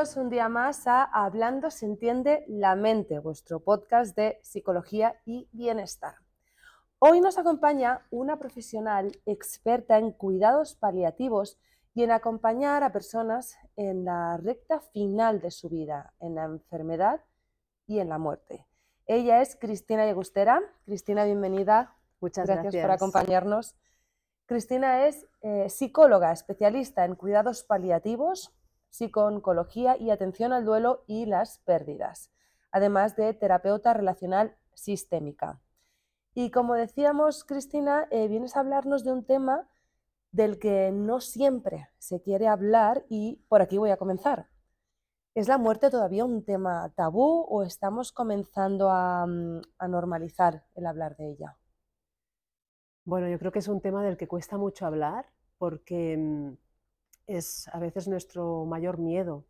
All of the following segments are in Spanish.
Bienvenidos un día más a Hablando se entiende la mente, vuestro podcast de psicología y bienestar. Hoy nos acompaña una profesional experta en cuidados paliativos y en acompañar a personas en la recta final de su vida, en la enfermedad y en la muerte. Ella es Cristina Llagostera. Cristina, bienvenida. Muchas Gracias por gracias. acompañarnos. Cristina es psicóloga, especialista en cuidados paliativos, psico-oncología y atención al duelo y las pérdidas, además de terapeuta relacional sistémica. Y como decíamos, Cristina, vienes a hablarnos de un tema del que no siempre se quiere hablar y por aquí voy a comenzar. ¿Es la muerte todavía un tema tabú o estamos comenzando a normalizar el hablar de ella? Bueno, yo creo que es un tema del que cuesta mucho hablar porque es a veces nuestro mayor miedo,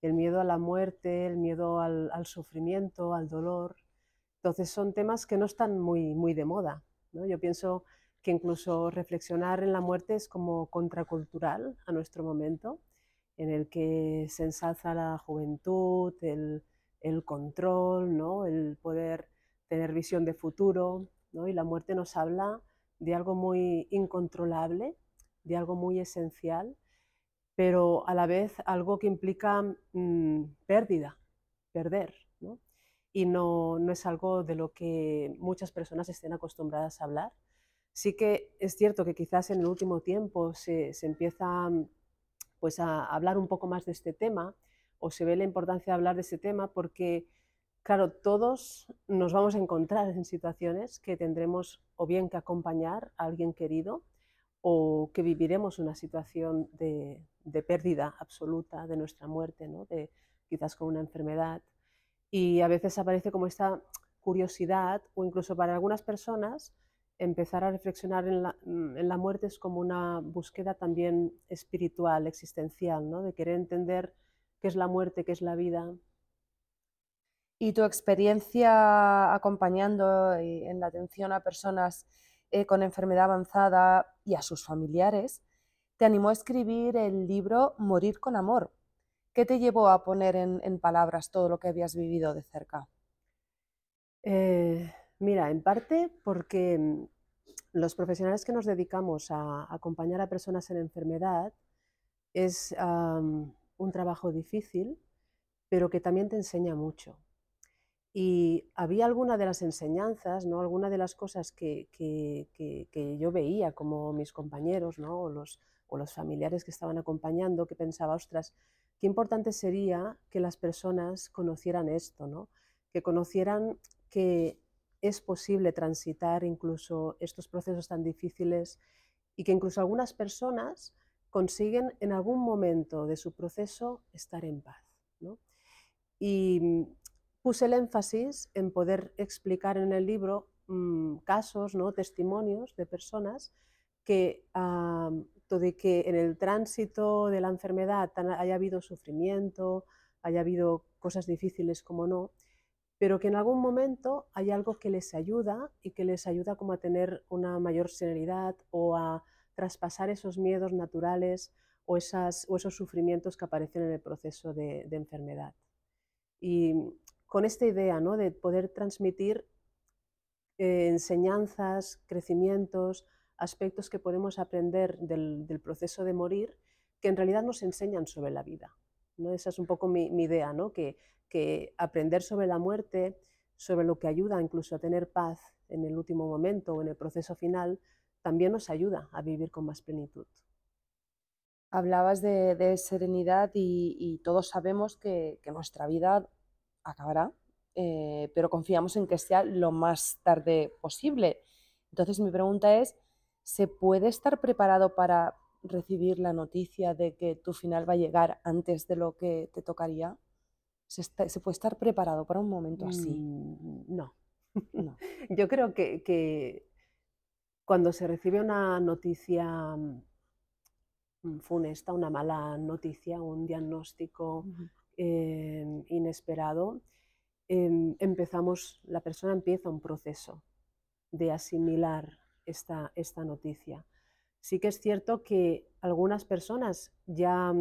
el miedo a la muerte, el miedo al sufrimiento, al dolor. Entonces son temas que no están muy de moda, ¿no? Yo pienso que incluso reflexionar en la muerte es como contracultural a nuestro momento, en el que se ensalza la juventud, el control, ¿no? El poder tener visión de futuro, ¿no? Y la muerte nos habla de algo muy incontrolable, de algo muy esencial, pero a la vez algo que implica pérdida, perder, ¿no? Y no es algo de lo que muchas personas estén acostumbradas a hablar. Sí que es cierto que quizás en el último tiempo se empieza pues, a hablar un poco más de este tema, o se ve la importancia de hablar de este tema porque, claro, todos nos vamos a encontrar en situaciones que tendremos o bien que acompañar a alguien querido o que viviremos una situación de pérdida absoluta de nuestra muerte, ¿no? Quizás con una enfermedad. Y a veces aparece como esta curiosidad o incluso para algunas personas empezar a reflexionar en la muerte es como una búsqueda también espiritual, existencial, ¿no? De querer entender qué es la muerte, qué es la vida. Y tu experiencia acompañando en la atención a personas con enfermedad avanzada y a sus familiares te animó a escribir el libro Morir con amor. ¿Qué te llevó a poner en palabras todo lo que habías vivido de cerca? Mira, en parte porque los profesionales que nos dedicamos a acompañar a personas en enfermedad es un trabajo difícil, pero que también te enseña mucho. Y había alguna de las enseñanzas, ¿no? Alguna de las cosas que yo veía como mis compañeros, ¿no? O los familiares que estaban acompañando, que pensaba, ostras, qué importante sería que las personas conocieran esto, ¿no? Que conocieran que es posible transitar incluso estos procesos tan difíciles y que incluso algunas personas consiguen en algún momento de su proceso estar en paz, ¿no? Y puse el énfasis en poder explicar en el libro casos, ¿no? Testimonios de personas que, de que en el tránsito de la enfermedad haya habido sufrimiento, haya habido cosas difíciles como no, pero que en algún momento hay algo que les ayuda y que les ayuda como a tener una mayor serenidad o a traspasar esos miedos naturales o esos sufrimientos que aparecen en el proceso de enfermedad. Y con esta idea, ¿no? De poder transmitir enseñanzas, crecimientos, aspectos que podemos aprender del proceso de morir, que en realidad nos enseñan sobre la vida, ¿no? Esa es un poco mi idea, ¿no? Que aprender sobre la muerte, sobre lo que ayuda incluso a tener paz en el último momento o en el proceso final, también nos ayuda a vivir con más plenitud. Hablabas de serenidad y todos sabemos que nuestra vida acabará, pero confiamos en que sea lo más tarde posible. Entonces mi pregunta es, ¿se puede estar preparado para recibir la noticia de que tu final va a llegar antes de lo que te tocaría? ¿Se puede estar preparado para un momento así? No. No. Yo creo que cuando se recibe una noticia funesta, una mala noticia, un diagnóstico Ujú. inesperado, la persona empieza un proceso de asimilar esta noticia. Sí que es cierto que algunas personas ya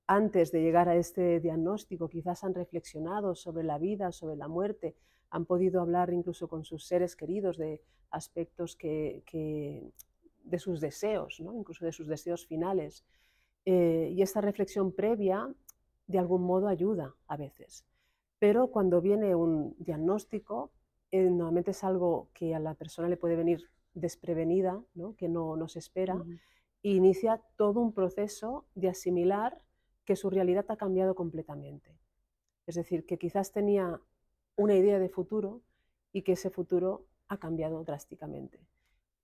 antes de llegar a este diagnóstico quizás han reflexionado sobre la vida, sobre la muerte, han podido hablar incluso con sus seres queridos de aspectos de sus deseos, ¿no? Incluso de sus deseos finales. Y esta reflexión previa de algún modo ayuda a veces. Pero cuando viene un diagnóstico, normalmente es algo que a la persona le puede venir desprevenida, ¿no? Que no se espera, e inicia todo un proceso de asimilar que su realidad ha cambiado completamente. Es decir, que quizás tenía una idea de futuro y que ese futuro ha cambiado drásticamente.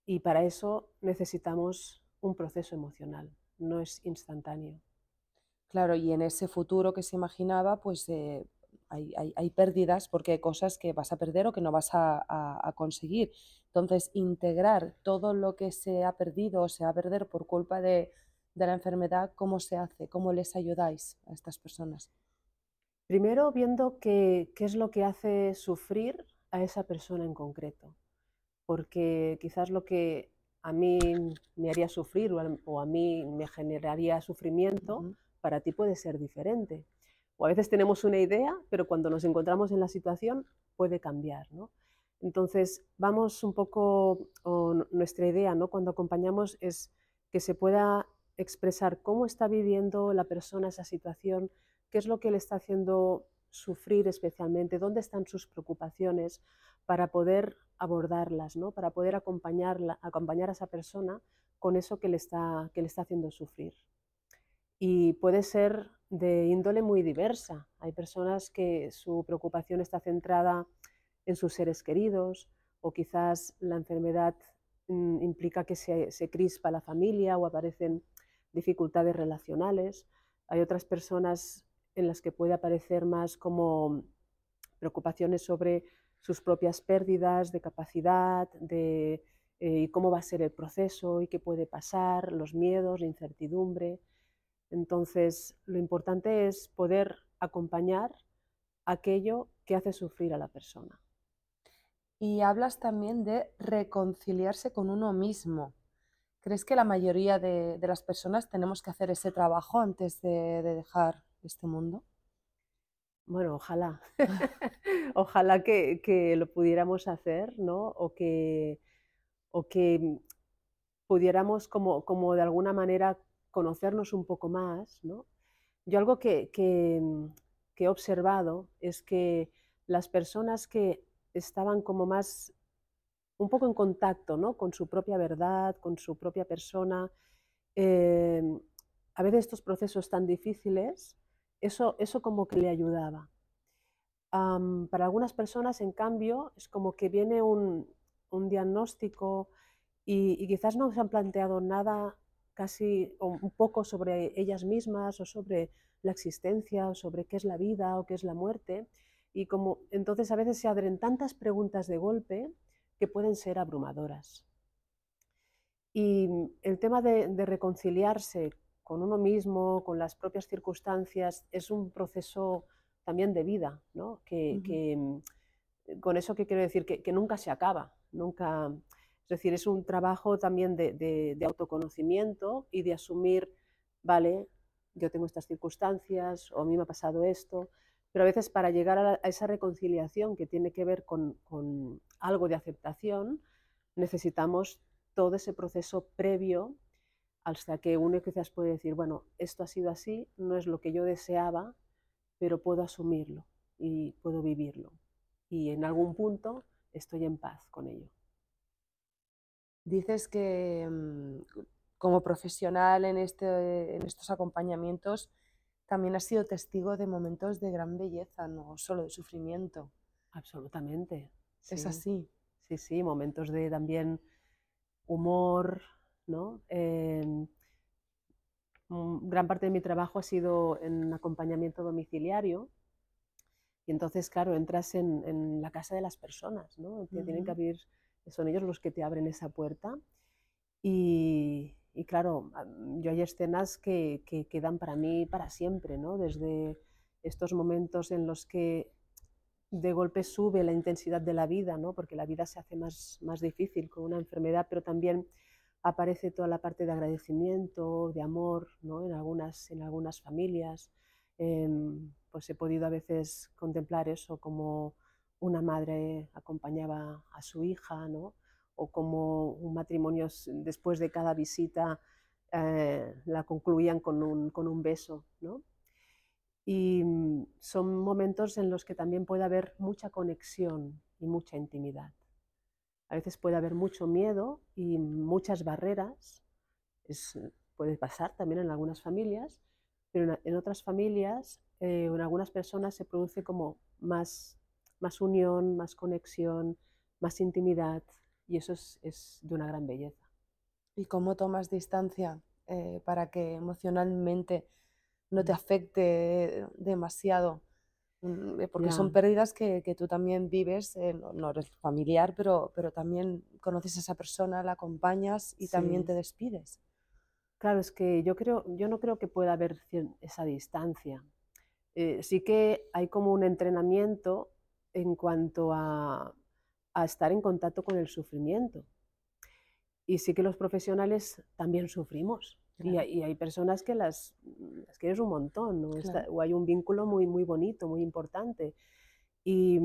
Y para eso necesitamos un proceso emocional, no es instantáneo. Claro, y en ese futuro que se imaginaba, pues hay pérdidas porque hay cosas que vas a perder o que no vas a conseguir. Entonces, integrar todo lo que se ha perdido o se va a perder por culpa de la enfermedad, ¿cómo se hace? ¿Cómo les ayudáis a estas personas? Primero, viendo qué es lo que hace sufrir a esa persona en concreto, porque quizás lo que a mí me haría sufrir o a mí me generaría sufrimiento, Ujú. para ti puede ser diferente. O a veces tenemos una idea, pero cuando nos encontramos en la situación puede cambiar, ¿no? Entonces, vamos un poco, nuestra idea, ¿no? Cuando acompañamos es que se pueda expresar cómo está viviendo la persona esa situación, qué es lo que le está haciendo sufrir especialmente, dónde están sus preocupaciones, para poder abordarlas, ¿no? Para poder acompañar a esa persona con eso que le está haciendo sufrir. Y puede ser de índole muy diversa. Hay personas que su preocupación está centrada en sus seres queridos, o quizás la enfermedad implica que se crispa la familia o aparecen dificultades relacionales. Hay otras personas en las que puede aparecer más como preocupaciones sobre sus propias pérdidas de capacidad, de cómo va a ser el proceso y qué puede pasar, los miedos, la incertidumbre. Entonces, lo importante es poder acompañar aquello que hace sufrir a la persona. Y hablas también de reconciliarse con uno mismo. ¿Crees que la mayoría de las personas tenemos que hacer ese trabajo antes de dejar este mundo? Bueno, ojalá, ojalá que lo pudiéramos hacer, ¿no? O que pudiéramos como de alguna manera conocernos un poco más, ¿no? Yo algo que he observado es que las personas que estaban como más un poco en contacto, ¿no? Con su propia verdad, con su propia persona, eh, a veces estos procesos tan difíciles, eso como que le ayudaba. Para algunas personas, en cambio, es como que viene un diagnóstico y quizás no se han planteado nada casi o un poco sobre ellas mismas o sobre la existencia o sobre qué es la vida o qué es la muerte. Y como entonces a veces se abren tantas preguntas de golpe que pueden ser abrumadoras. Y el tema de reconciliarse con uno mismo, con las propias circunstancias, es un proceso también de vida, ¿no? Ujú. Con eso que quiero decir que nunca se acaba, nunca, es decir, es un trabajo también de autoconocimiento y de asumir, vale, yo tengo estas circunstancias o a mí me ha pasado esto, pero a veces para llegar a esa reconciliación que tiene que ver con algo de aceptación, necesitamos todo ese proceso previo hasta que uno quizás puede decir, bueno, esto ha sido así, no es lo que yo deseaba, pero puedo asumirlo y puedo vivirlo. Y en algún punto estoy en paz con ello. Dices que como profesional en estos acompañamientos también has sido testigo de momentos de gran belleza, no solo de sufrimiento. Absolutamente, Es sí. así. Sí, sí, momentos de también humor, ¿no? Gran parte de mi trabajo ha sido en acompañamiento domiciliario y entonces, claro, entras en la casa de las personas, ¿no? Te tienen que Ujú. abrir, son ellos los que te abren esa puerta y claro, yo hay escenas que quedan para mí para siempre, ¿no? Desde estos momentos en los que de golpe sube la intensidad de la vida, ¿no? Porque la vida se hace más difícil con una enfermedad, pero también aparece toda la parte de agradecimiento, de amor, ¿no? En algunas familias. Pues he podido a veces contemplar eso como una madre acompañaba a su hija, ¿no? O como un matrimonio después de cada visita la concluían con un beso, ¿no? Y son momentos en los que también puede haber mucha conexión y mucha intimidad. A veces puede haber mucho miedo y muchas barreras. Puede pasar también en algunas familias, pero en otras familias, en algunas personas se produce como más unión, más conexión, más intimidad, y eso es de una gran belleza. ¿Y cómo tomas distancia para que emocionalmente no te afecte demasiado? Porque son Ya, pérdidas que tú también vives, no eres familiar, pero también conoces a esa persona, la acompañas y también sí. te despides. Claro, es que yo no creo que pueda haber esa distancia. Sí que hay como un entrenamiento en cuanto a estar en contacto con el sufrimiento. Y sí que los profesionales también sufrimos. Claro, Y hay personas que las quieres un montón, ¿no? claro. O hay un vínculo muy bonito, muy importante. Y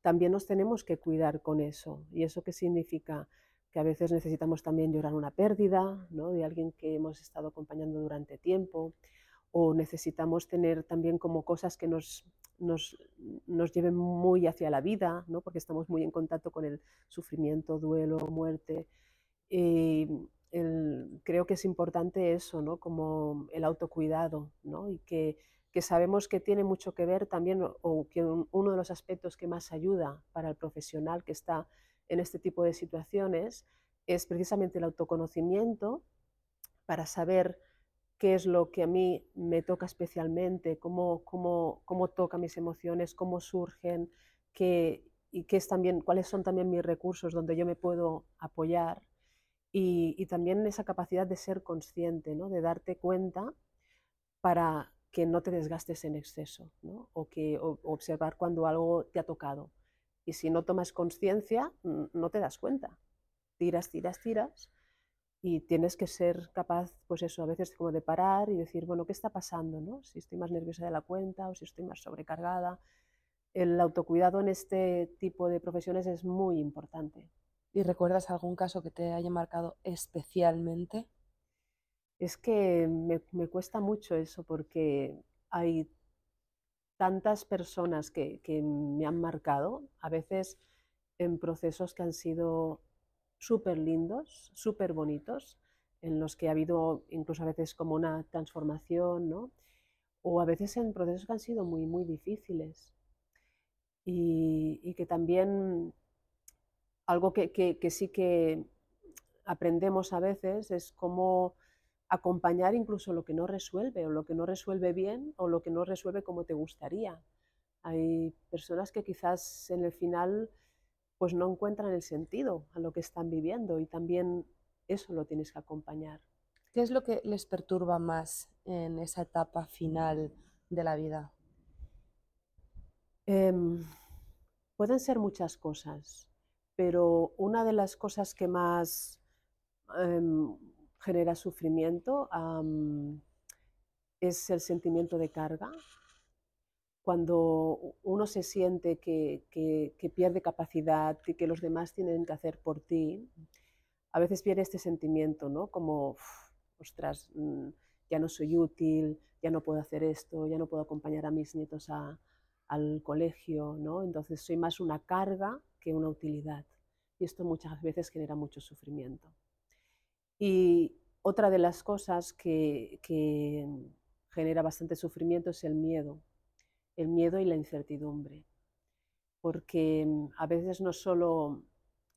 también nos tenemos que cuidar con eso. ¿Y eso qué significa? Que a veces necesitamos también llorar una pérdida, ¿no? De alguien que hemos estado acompañando durante tiempo, o necesitamos tener también como cosas que nos, nos lleven muy hacia la vida, ¿no? Porque estamos muy en contacto con el sufrimiento, duelo, muerte. Y creo que es importante eso, ¿no? Como el autocuidado, ¿no? Y que sabemos que tiene mucho que ver también, o que uno de los aspectos que más ayuda para el profesional que está en este tipo de situaciones es precisamente el autoconocimiento para saber qué es lo que a mí me toca especialmente, cómo toca mis emociones, cómo surgen, y qué es también, cuáles son también mis recursos donde yo me puedo apoyar. Y también esa capacidad de ser consciente, ¿no? De darte cuenta para que no te desgastes en exceso, ¿no? O observar cuando algo te ha tocado. Y si no tomas conciencia, no te das cuenta. Tiras, y tienes que ser capaz, pues eso, a veces como de parar y decir, bueno, ¿qué está pasando? ¿No? Si estoy más nerviosa de la cuenta o si estoy más sobrecargada. El autocuidado en este tipo de profesiones es muy importante. ¿Y recuerdas algún caso que te haya marcado especialmente? Es que me cuesta mucho eso porque hay tantas personas que me han marcado, a veces en procesos que han sido súper lindos, súper bonitos, en los que ha habido incluso a veces como una transformación, ¿no? O a veces en procesos que han sido muy difíciles y que también algo que sí que aprendemos a veces es cómo acompañar incluso lo que no resuelve o lo que no resuelve bien o lo que no resuelve como te gustaría. Hay personas que quizás en el final pues no encuentran el sentido a lo que están viviendo y también eso lo tienes que acompañar. ¿Qué es lo que les perturba más en esa etapa final de la vida? Eh, Pueden ser muchas cosas, pero una de las cosas que más em, genera sufrimiento es el sentimiento de carga. Cuando uno se siente que pierde capacidad y que los demás tienen que hacer por ti, a veces viene este sentimiento, ¿no? Como, ostras, ya no soy útil, ya no puedo hacer esto, ya no puedo acompañar a mis nietos al colegio, ¿no? Entonces soy más una carga que una utilidad. Y esto muchas veces genera mucho sufrimiento. Y otra de las cosas que genera bastante sufrimiento es el miedo y la incertidumbre, porque a veces no solo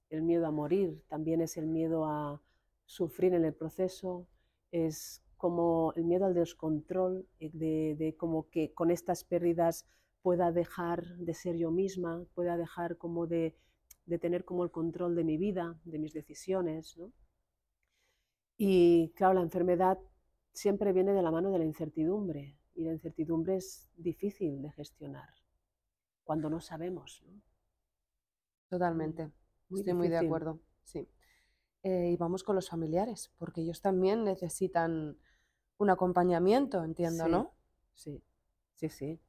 el miedo a morir, también es el miedo a sufrir en el proceso, es como el miedo al descontrol, de como que con estas pérdidas pueda dejar de ser yo misma, pueda dejar como de tener como el control de mi vida, de mis decisiones, ¿no? Y claro, la enfermedad siempre viene de la mano de la incertidumbre y la incertidumbre es difícil de gestionar cuando no sabemos, ¿no? Totalmente, Muy estoy muy de difícil. acuerdo, sí. y vamos con los familiares, porque ellos también necesitan un acompañamiento, entiendo, Sí, ¿no? sí, sí, sí.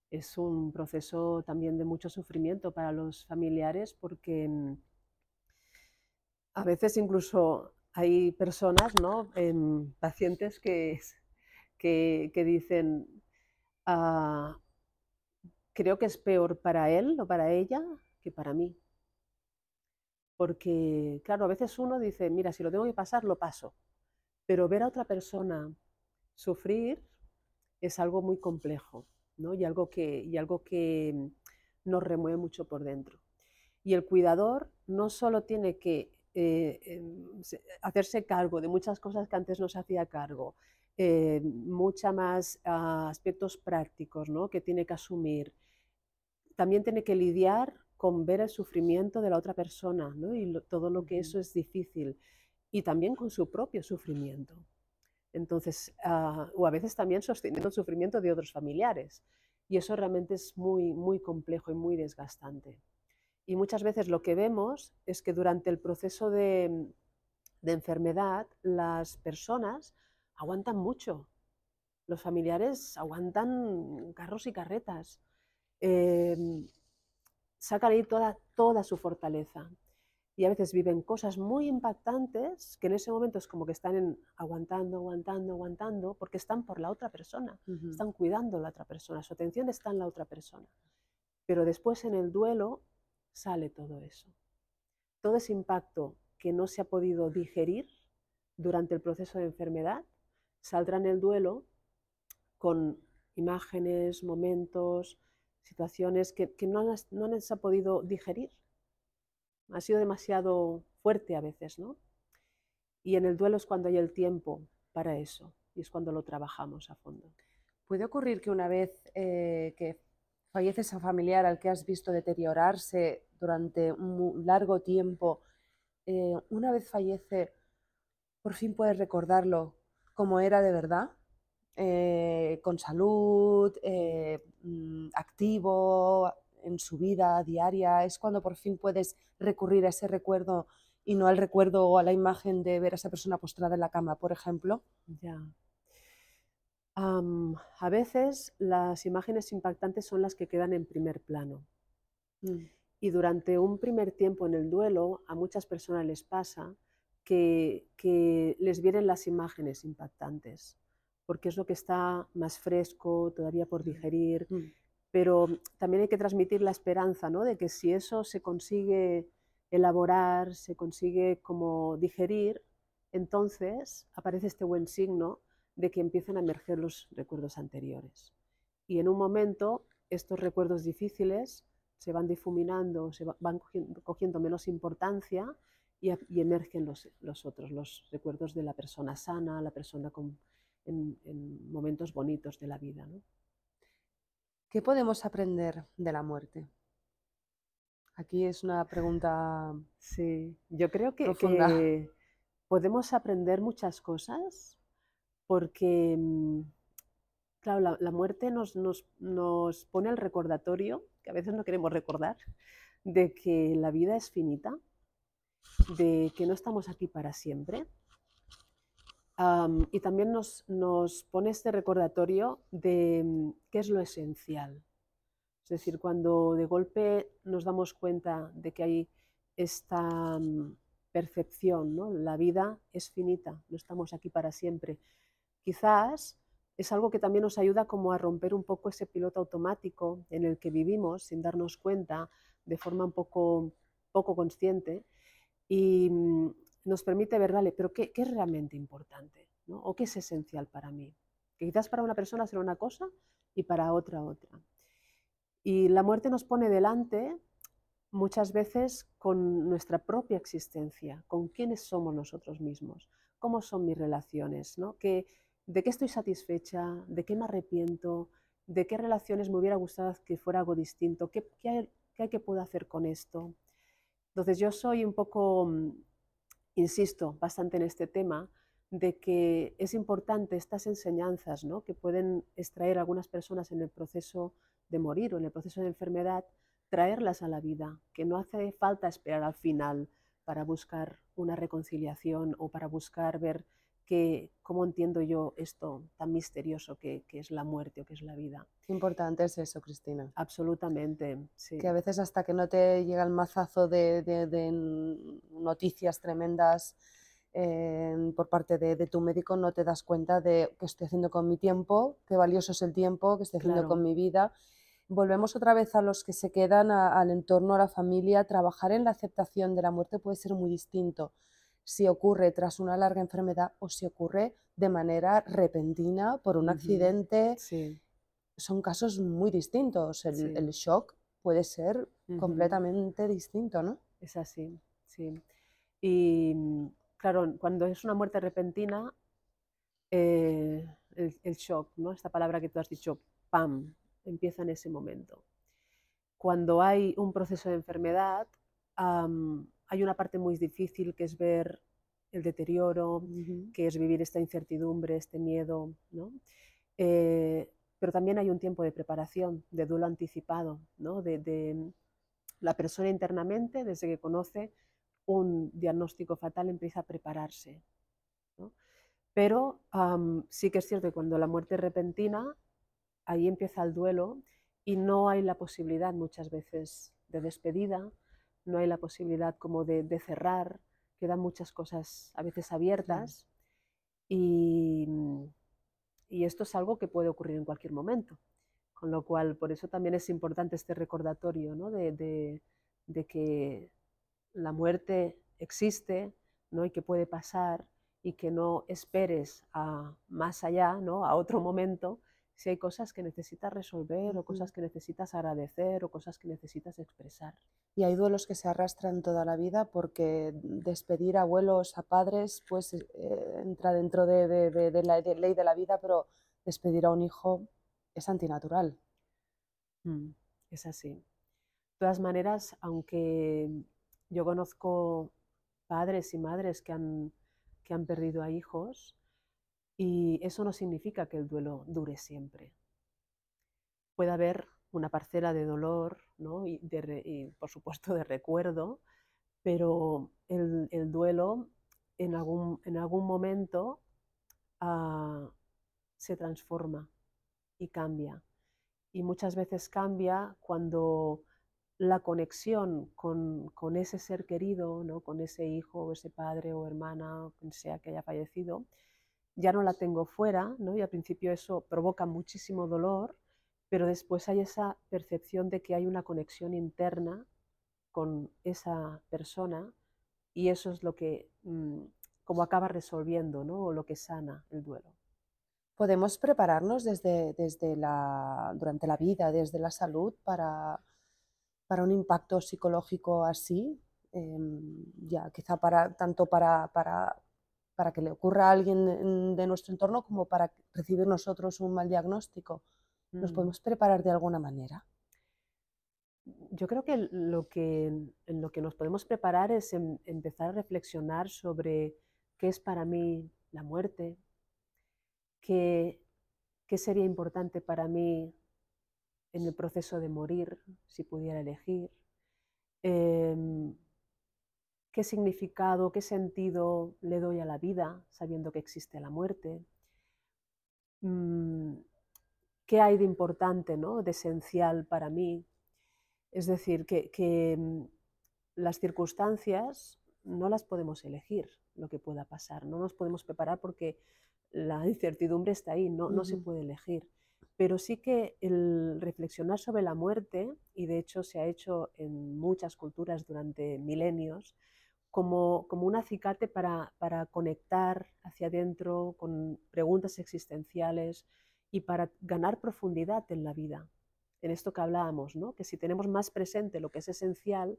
Es un proceso también de mucho sufrimiento para los familiares porque a veces incluso hay personas, ¿no? Pacientes que dicen, "Ah, creo que es peor para él o para ella que para mí". Porque, claro, a veces uno dice, mira, si lo tengo que pasar, lo paso. Pero ver a otra persona sufrir es algo muy complejo, ¿no? Y algo que nos remueve mucho por dentro. Y el cuidador no solo tiene que hacerse cargo de muchas cosas que antes no se hacía cargo, mucha más aspectos prácticos, ¿no? Que tiene que asumir, también tiene que lidiar con ver el sufrimiento de la otra persona, ¿no? Y todo lo que Ujú. eso es difícil, y también con su propio sufrimiento. Entonces, o a veces también sosteniendo el sufrimiento de otros familiares. Y eso realmente es muy, muy complejo y muy desgastante. Y muchas veces lo que vemos es que durante el proceso de enfermedad las personas aguantan mucho. Los familiares aguantan carros y carretas. Eh, Sacan ahí toda su fortaleza. Y a veces viven cosas muy impactantes que en ese momento es como que están aguantando, aguantando, aguantando, porque están por la otra persona, Ujú. están cuidando a la otra persona, su atención está en la otra persona. Pero después en el duelo sale todo eso. Todo ese impacto que no se ha podido digerir durante el proceso de enfermedad saldrá en el duelo con imágenes, momentos, situaciones que no se ha podido digerir. Ha sido demasiado fuerte a veces, ¿no? Y en el duelo es cuando hay el tiempo para eso y es cuando lo trabajamos a fondo. ¿Puede ocurrir que una vez que fallece ese familiar al que has visto deteriorarse durante un largo tiempo, una vez fallece, por fin puedes recordarlo como era de verdad? Con salud, activo en su vida diaria, es cuando por fin puedes recurrir a ese recuerdo y no al recuerdo o a la imagen de ver a esa persona postrada en la cama, por ejemplo. Ya. A veces las imágenes impactantes son las que quedan en primer plano. Mm. Y durante un primer tiempo en el duelo, a muchas personas les pasa que les vienen las imágenes impactantes, porque es lo que está más fresco, todavía por digerir, Mm. pero también hay que transmitir la esperanza, ¿no? De que si eso se consigue elaborar, se consigue como digerir, entonces aparece este buen signo de que empiezan a emerger los recuerdos anteriores. Y en un momento estos recuerdos difíciles se van difuminando, van cogiendo menos importancia y emergen los otros, los recuerdos de la persona sana, la persona en momentos bonitos de la vida, ¿no? ¿Qué podemos aprender de la muerte? Aquí es una pregunta Sí, yo creo profunda. que podemos aprender muchas cosas porque, claro, la muerte nos pone el recordatorio, que a veces no queremos recordar, de que la vida es finita, de que no estamos aquí para siempre. Y también nos pone este recordatorio de qué es lo esencial. Es decir, cuando de golpe nos damos cuenta de que hay esta percepción, ¿no? La vida es finita, no estamos aquí para siempre. Quizás es algo que también nos ayuda como a romper un poco ese piloto automático en el que vivimos sin darnos cuenta de forma un poco consciente y nos permite ver, vale, pero ¿qué es realmente importante? ¿No? ¿O qué es esencial para mí? Que quizás para una persona será una cosa y para otra otra. Y la muerte nos pone delante muchas veces con nuestra propia existencia, con quiénes somos nosotros mismos, cómo son mis relaciones, ¿no? ¿De qué estoy satisfecha? ¿De qué me arrepiento? ¿De qué relaciones me hubiera gustado que fuera algo distinto? ¿Qué hay que puedo hacer con esto? Entonces yo soy un poco, insisto bastante en este tema, de que es importante estas enseñanzas, ¿no? Que pueden extraer algunas personas en el proceso de morir o en el proceso de enfermedad, traerlas a la vida, que no hace falta esperar al final para buscar una reconciliación o para buscar ver cómo entiendo yo esto tan misterioso que es la muerte o que es la vida. Qué importante es eso, Cristina. Absolutamente, sí. Que a veces hasta que no te llega el mazazo de noticias tremendas por parte de tu médico, no te das cuenta de qué estoy haciendo con mi tiempo, qué valioso es el tiempo, qué estoy haciendo con Claro. mi vida. Volvemos otra vez a los que se quedan al entorno, a la familia. Trabajar en la aceptación de la muerte puede ser muy distinto si ocurre tras una larga enfermedad o si ocurre de manera repentina por un accidente. Sí, Son casos muy distintos. sí. El shock puede ser completamente distinto, ¿no? Es así, sí. Y claro, cuando es una muerte repentina, el shock, ¿no? Esta palabra que tú has dicho, ¡pam!, empieza en ese momento. Cuando hay un proceso de enfermedad, hay una parte muy difícil que es ver el deterioro, que es vivir esta incertidumbre, este miedo, ¿no? Pero también hay un tiempo de preparación, de duelo anticipado, ¿no? De la persona internamente, desde que conoce un diagnóstico fatal, empieza a prepararse, ¿no? Pero sí que es cierto que cuando la muerte es repentina, ahí empieza el duelo y no hay la posibilidad muchas veces de despedida, no hay la posibilidad como de cerrar, quedan muchas cosas a veces abiertas y, y esto es algo que puede ocurrir en cualquier momento. Con lo cual, por eso también es importante este recordatorio, ¿no? de que la muerte existe, ¿no? Y que puede pasar y que no esperes a más allá, ¿no? A otro momento, si hay cosas que necesitas resolver o cosas que necesitas agradecer o cosas que necesitas expresar. Y hay duelos que se arrastran toda la vida porque despedir a abuelos, a padres, pues entra dentro de la ley de la vida, pero despedir a un hijo es antinatural. Es así. De todas maneras, aunque yo conozco padres y madres que han perdido a hijos, y eso no significa que el duelo dure siempre. Puede haber una parcela de dolor, ¿no? Y por supuesto de recuerdo, pero el duelo en algún momento se transforma y cambia. Y muchas veces cambia cuando la conexión con ese ser querido, ¿no? Con ese hijo o ese padre o hermana, o quien sea que haya fallecido, ya no la tengo fuera, ¿no? Y al principio eso provoca muchísimo dolor, pero después hay esa percepción de que hay una conexión interna con esa persona y eso es lo que como acaba resolviendo, ¿no? O lo que sana el duelo. Podemos prepararnos durante la vida, desde la salud, para un impacto psicológico así, ya quizá tanto para que le ocurra a alguien de nuestro entorno como para recibir nosotros un mal diagnóstico. ¿Nos Mm. podemos preparar de alguna manera? Yo creo que en lo que nos podemos preparar es empezar a reflexionar sobre qué es para mí la muerte, qué, qué sería importante para mí en el proceso de morir, si pudiera elegir, em, qué significado, qué sentido le doy a la vida sabiendo que existe la muerte, mm, qué hay de importante, ¿no? De esencial para mí. Es decir, que las circunstancias no las podemos elegir, lo que pueda pasar, no nos podemos preparar porque la incertidumbre está ahí, no se puede elegir. Pero sí que el reflexionar sobre la muerte, y de hecho se ha hecho en muchas culturas durante milenios, como un acicate para conectar hacia adentro con preguntas existenciales y para ganar profundidad en la vida. En esto que hablábamos, ¿no? Que si tenemos más presente lo que es esencial,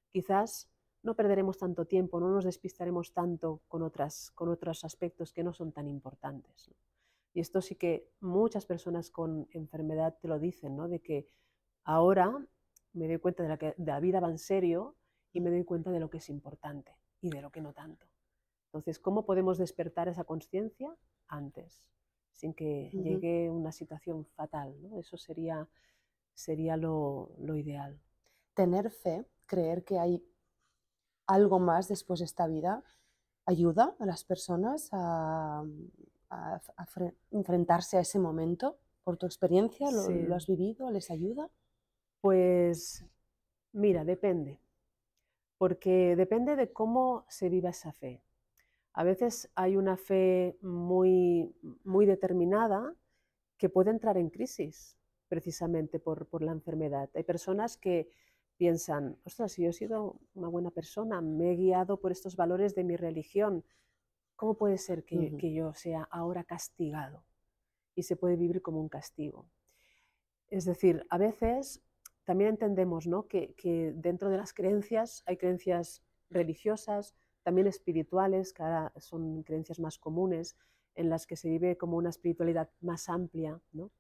quizás no perderemos tanto tiempo, no nos despistaremos tanto con otros aspectos que no son tan importantes, ¿no? Y esto sí que muchas personas con enfermedad te lo dicen, ¿no? De que ahora me doy cuenta de la vida va en serio y me doy cuenta de lo que es importante y de lo que no tanto. Entonces, ¿cómo podemos despertar esa conciencia antes, sin que llegue una situación fatal, ¿no? Eso sería lo ideal. Tener fe, creer que hay algo más después de esta vida? ¿Ayuda a las personas enfrentarse a ese momento? ¿Por tu experiencia lo Sí, has vivido? ¿Les ayuda? pues mira, depende, porque depende de cómo se viva esa fe. A veces hay una fe muy determinada que puede entrar en crisis precisamente por la enfermedad. Hay personas que piensan, ostras, si yo he sido una buena persona, me he guiado por estos valores de mi religión, ¿cómo puede ser Ujú, que yo sea ahora castigado? Y se puede vivir como un castigo. Es decir, a veces también entendemos, ¿no?, que dentro de las creencias hay creencias religiosas, también espirituales, que ahora son creencias más comunes, en las que se vive como una espiritualidad más amplia, ¿no?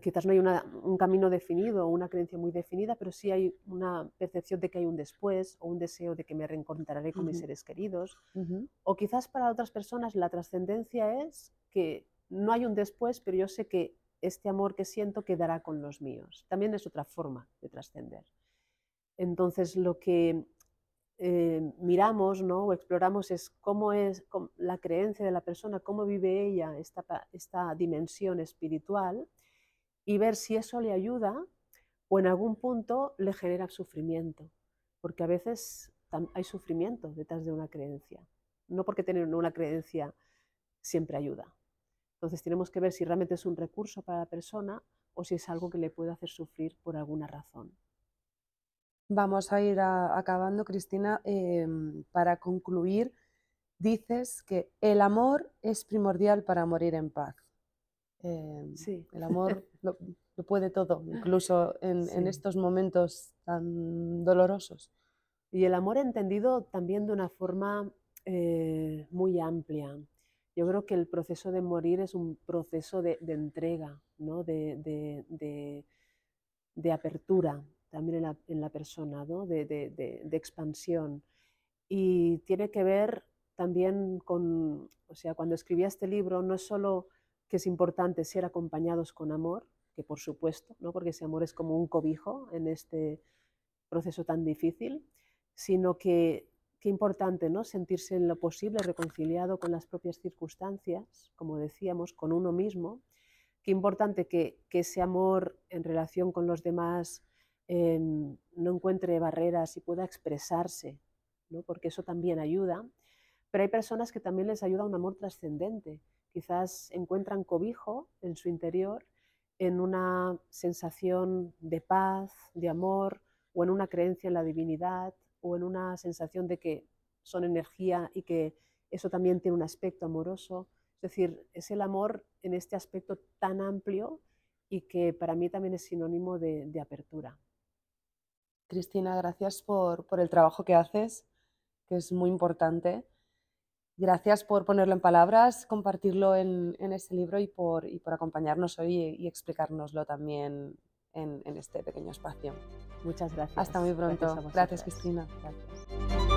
Quizás no hay un camino definido o una creencia muy definida, pero sí hay una percepción de que hay un después o un deseo de que me reencontraré con mis ujú, seres queridos. ujú, O quizás para otras personas la trascendencia es que no hay un después, pero yo sé que este amor que siento quedará con los míos. También es otra forma de trascender. Entonces, lo que miramos, ¿no?, o exploramos es cómo es la creencia de la persona, cómo vive ella esta dimensión espiritual y ver si eso le ayuda o en algún punto le genera sufrimiento, porque a veces hay sufrimiento detrás de una creencia, no porque tener una creencia siempre ayuda. Entonces tenemos que ver si realmente es un recurso para la persona o si es algo que le puede hacer sufrir por alguna razón. Vamos a ir acabando, Cristina. Para concluir, dices que el amor es primordial para morir en paz. Sí, El amor lo puede todo, incluso en sí. estos momentos tan dolorosos. Y el amor entendido también de una forma muy amplia. Yo creo que el proceso de morir es un proceso de entrega, ¿no?, de apertura también en la persona, ¿no?, de expansión. Y tiene que ver también con, o sea, cuando escribía este libro, no es solo que es importante ser acompañados con amor, que por supuesto, ¿no?, porque ese amor es como un cobijo en este proceso tan difícil, sino que qué importante, ¿no?, sentirse en lo posible reconciliado con las propias circunstancias, como decíamos, con uno mismo. Qué importante que ese amor en relación con los demás no encuentre barreras y pueda expresarse, ¿no?, porque eso también ayuda. Pero hay personas que también les ayuda un amor trascendente. Quizás encuentran cobijo en su interior en una sensación de paz, de amor, o en una creencia en la divinidad, o en una sensación de que son energía y que eso también tiene un aspecto amoroso. Es decir, es el amor en este aspecto tan amplio y que para mí también es sinónimo de apertura. Cristina, gracias por el trabajo que haces, que es muy importante. Gracias por ponerlo en palabras, compartirlo en este libro y por acompañarnos hoy y explicárnoslo también en este pequeño espacio. Muchas Hasta muy gracias. Gracias a pronto. Gracias, vosotras. Cristina. Gracias.